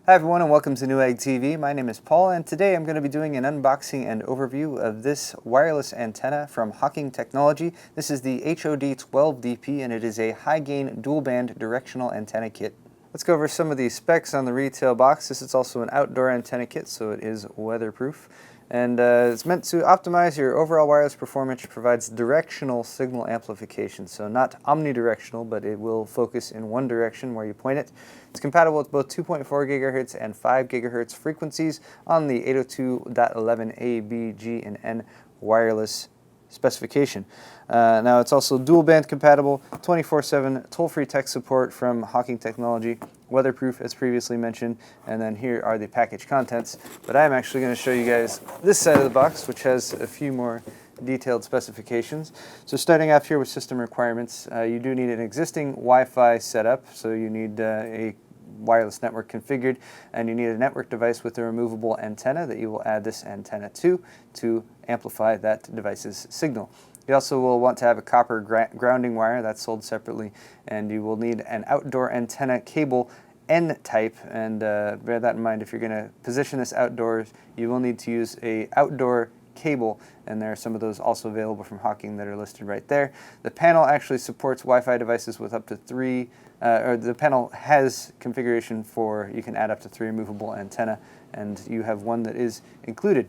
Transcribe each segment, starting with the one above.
Hi everyone and welcome to Newegg TV. My name is Paul and today I'm going to be doing an unboxing and overview of this wireless antenna from Hi-Gain Technology. This is the HOD12DP and it is a Hi-Gain Dual-Band Directional Antenna Kit. Let's go over some of the specs on the retail box. This is also an outdoor antenna kit, so it is weatherproof. And it's meant to optimize your overall wireless performance. It provides directional signal amplification, so not omnidirectional, but it will focus in one direction where you point it. It's compatible with both 2.4 gigahertz and 5 gigahertz frequencies on the 802.11a, B, G, and N wireless specification. Now it's also dual band compatible, 24/7 toll-free tech support from Hi-Gain Technology, weatherproof as previously mentioned, and then here are the package contents. But I'm actually going to show you guys this side of the box, which has a few more detailed specifications. So starting off here with system requirements, you do need an existing Wi-Fi setup, so you need a wireless network configured, and you need a network device with a removable antenna that you will add this antenna to amplify that device's signal. You also will want to have a copper grounding wire that's sold separately, and you will need an outdoor antenna cable N-type, and bear that in mind. If you're going to position this outdoors, you will need to use a outdoor cable, and there are some of those also available from Hi-Gain that are listed right there. The panel actually supports Wi-Fi devices with up to 3, or the panel has configuration for you can add up to 3 removable antenna, and you have one that is included.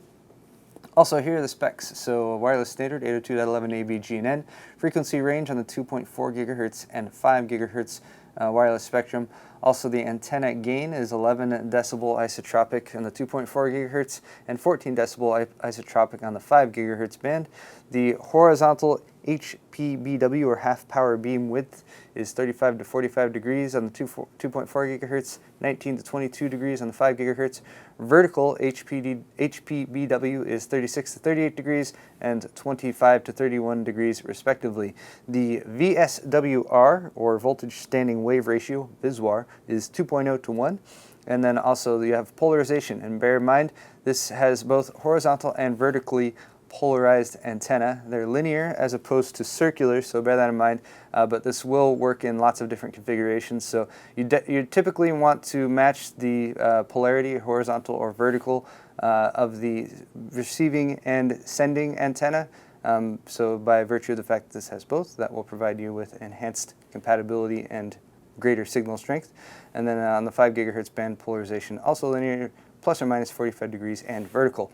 Also, here are the specs. So wireless standard 802.11a, B, G, and N. Frequency range on the 2.4 gigahertz and 5 gigahertz wireless spectrum. Also, the antenna gain is 11 decibel isotropic on the 2.4 gigahertz and 14 decibel isotropic on the 5 gigahertz band. The horizontal HPBW, or half power beam width, is 35 to 45 degrees on the 2.4 gigahertz, 19 to 22 degrees on the 5 gigahertz. Vertical HPBW is 36 to 38 degrees and 25 to 31 degrees respectively. The VSWR, or voltage standing wave ratio, VSWR, is 2.0 to 1. And then also you have polarization, and bear in mind this has both horizontal and vertically polarized antenna. They're linear as opposed to circular, so bear that in mind, but this will work in lots of different configurations. So you typically want to match the polarity, horizontal or vertical, of the receiving and sending antenna. So by virtue of the fact that this has both, that will provide you with enhanced compatibility and greater signal strength. And then on the 5 gigahertz band, polarization also linear, plus or minus 45 degrees, and vertical.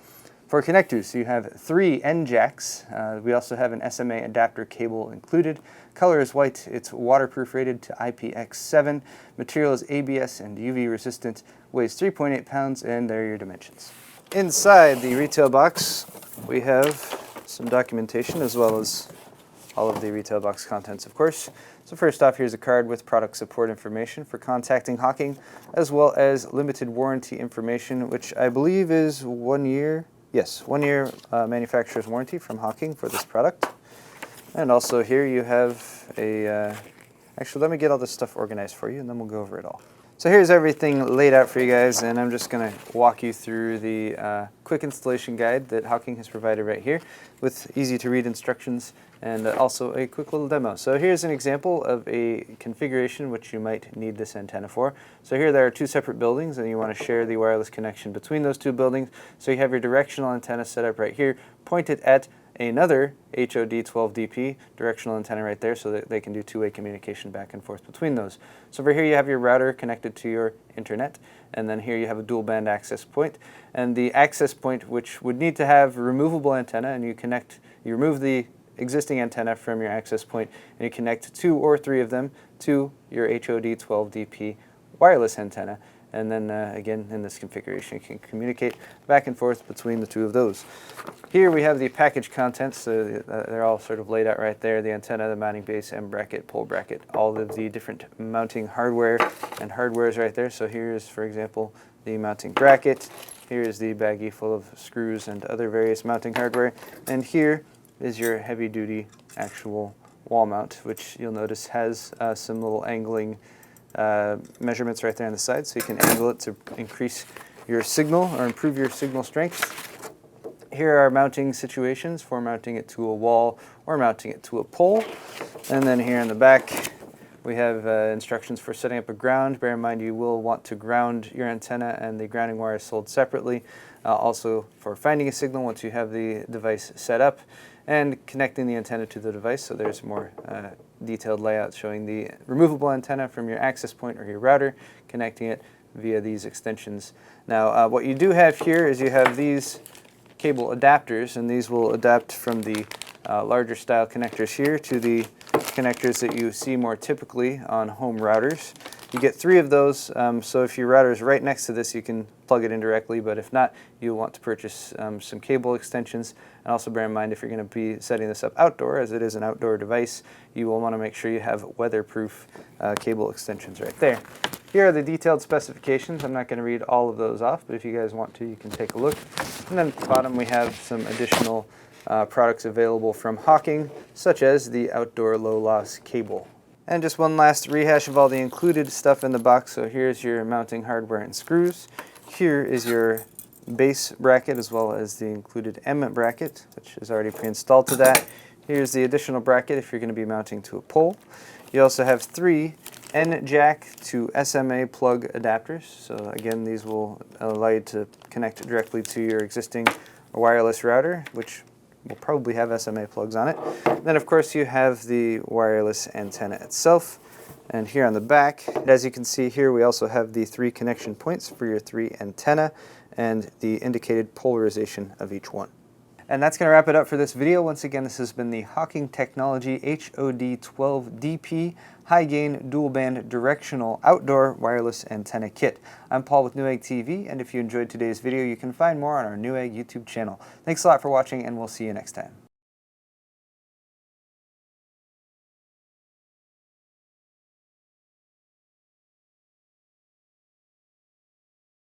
For connectors, you have 3 N jacks. We also have an SMA adapter cable included. Color is white. It's waterproof rated to IPX7. Material is ABS and UV resistant. Weighs 3.8 pounds, and there are your dimensions. Inside the retail box, we have some documentation as well as all of the retail box contents, of course. So first off, here's a card with product support information for contacting Hi-Gain, as well as limited warranty information, which I believe is 1 year. Yes, 1 year manufacturer's warranty from Hi-Gain for this product. And also here you have a, actually let me get all this stuff organized for you and then we'll go over it all. So here's everything laid out for you guys, and I'm just going to walk you through the quick installation guide that Hi-Gain has provided right here with easy to read instructions and also a quick little demo. So here's an example of a configuration which you might need this antenna for. So here there are 2 separate buildings and you want to share the wireless connection between those 2 buildings. So you have your directional antenna set up right here, pointed at another HOD12DP directional antenna right there, so that they can do 2-way communication back and forth between those. So over here you have your router connected to your internet, and then here you have a dual band access point, and the access point which would need to have a removable antenna, and you remove the existing antenna from your access point and you connect 2 or 3 of them to your HOD12DP wireless antenna. And then again, in this configuration, you can communicate back and forth between the 2 of those. Here we have the package contents. So they're all sort of laid out right there. The antenna, the mounting base, M bracket, pole bracket, all of the different mounting hardware and hardwares right there. So here's, for example, the mounting bracket. Here is the baggie full of screws and other various mounting hardware. And here is your heavy-duty actual wall mount, which you'll notice has some little angling measurements right there on the side, so you can angle it to increase your signal or improve your signal strength. Here are mounting situations for mounting it to a wall or mounting it to a pole. And then here in the back We have instructions for setting up a ground. Bear in mind you will want to ground your antenna, and the grounding wire is sold separately. Also for finding a signal once you have the device set up, and connecting the antenna to the device. So there's more detailed layout showing the removable antenna from your access point or your router, connecting it via these extensions. Now what you do have here is you have these cable adapters, and these will adapt from the larger style connectors here to the connectors that you see more typically on home routers. You get 3 of those, so if your router is right next to this, you can plug it in directly, but if not, you'll want to purchase some cable extensions. And also bear in mind, if you're going to be setting this up outdoor, as it is an outdoor device, you will want to make sure you have weatherproof cable extensions right there. Here are the detailed specifications. I'm not going to read all of those off, but if you guys want to, you can take a look. And then at the bottom we have some additional products available from Hawking, such as the outdoor low loss cable. And just one last rehash of all the included stuff in the box. So here's your mounting hardware and screws. Here is your base bracket, as well as the included M bracket, which is already pre-installed to that. Here's the additional bracket if you're going to be mounting to a pole. You also have 3 N-jack to SMA plug adapters. So again, these will allow you to connect directly to your existing wireless router, which will probably have SMA plugs on it. Then of course you have the wireless antenna itself. And here on the back, as you can see here, we also have the 3 connection points for your 3 antenna and the indicated polarization of each one. And that's going to wrap it up for this video. Once again, this has been the Hawking Technology HOD12DP Hi-Gain Dual-Band Directional Outdoor Wireless Antenna Kit. I'm Paul with Newegg TV, and if you enjoyed today's video, you can find more on our Newegg YouTube channel. Thanks a lot for watching, and we'll see you next time.